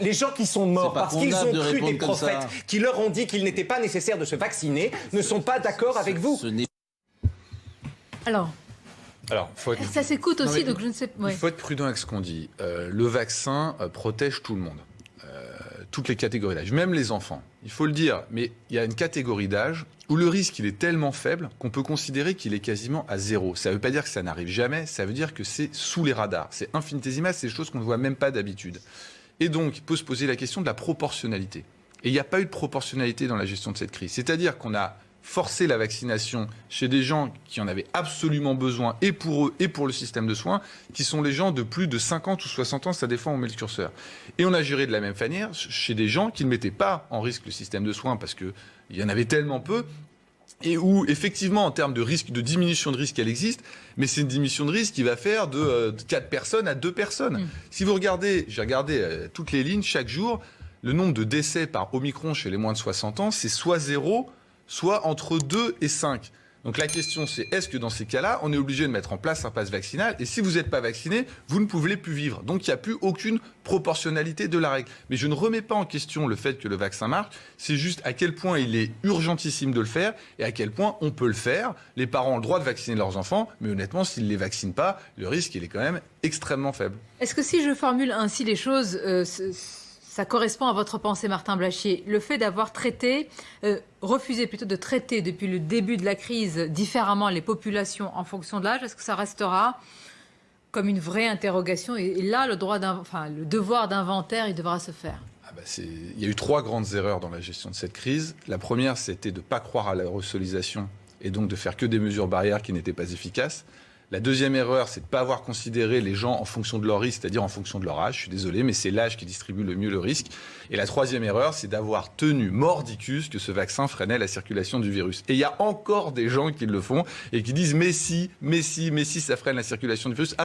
Les gens qui sont morts parce qu'ils ont cru des prophètes qui leur ont dit qu'il n'était pas nécessaire de se vacciner ne sont pas d'accord avec vous. Alors, ça s'écoute aussi, donc je ne sais pas. Il faut être prudent avec ce qu'on dit. Le vaccin protège tout le monde, toutes les catégories d'âge, même les enfants. Il faut le dire, mais il y a une catégorie d'âge où le risque il est tellement faible qu'on peut considérer qu'il est quasiment à zéro. Ça ne veut pas dire que ça n'arrive jamais, ça veut dire que c'est sous les radars. C'est infinitésimal, c'est des choses qu'on ne voit même pas d'habitude. Et donc, il peut se poser la question de la proportionnalité. Et il n'y a pas eu de proportionnalité dans la gestion de cette crise. C'est-à-dire qu'on a forcé la vaccination chez des gens qui en avaient absolument besoin, et pour eux, et pour le système de soins, qui sont les gens de plus de 50 ou 60 ans, ça dépend où on met le curseur. Et on a géré de la même manière chez des gens qui ne mettaient pas en risque le système de soins, parce qu'il y en avait tellement peu, et où, effectivement, en termes de risque, de diminution de risque, elle existe, mais c'est une diminution de risque qui va faire de 4 personnes à 2 personnes. Si vous regardez, j'ai regardé toutes les lignes, chaque jour, le nombre de décès par Omicron chez les moins de 60 ans, c'est soit 0, soit entre 2 et 5. Donc la question, c'est est-ce que dans ces cas-là, on est obligé de mettre en place un pass vaccinal ? Et si vous n'êtes pas vacciné, vous ne pouvez plus vivre. Donc il n'y a plus aucune proportionnalité de la règle. Mais je ne remets pas en question le fait que le vaccin marche. C'est juste à quel point il est urgentissime de le faire et à quel point on peut le faire. Les parents ont le droit de vacciner leurs enfants, mais honnêtement, s'ils ne les vaccinent pas, le risque, il est quand même extrêmement faible. Est-ce que si je formule ainsi les choses, ça correspond à votre pensée, Martin Blachier, le fait d'avoir refusé plutôt de traiter depuis le début de la crise différemment les populations en fonction de l'âge, est-ce que ça restera comme une vraie interrogation ? Et là, le devoir d'inventaire, il devra se faire. Il y a eu 3 grandes erreurs dans la gestion de cette crise. La première, c'était de ne pas croire à l'aérosolisation et donc de faire que des mesures barrières qui n'étaient pas efficaces. La deuxième erreur, c'est de ne pas avoir considéré les gens en fonction de leur risque, c'est-à-dire en fonction de leur âge. Je suis désolé, mais c'est l'âge qui distribue le mieux le risque. Et la troisième erreur, c'est d'avoir tenu mordicus que ce vaccin freinait la circulation du virus. Et il y a encore des gens qui le font et qui disent « mais si, ça freine la circulation du virus ».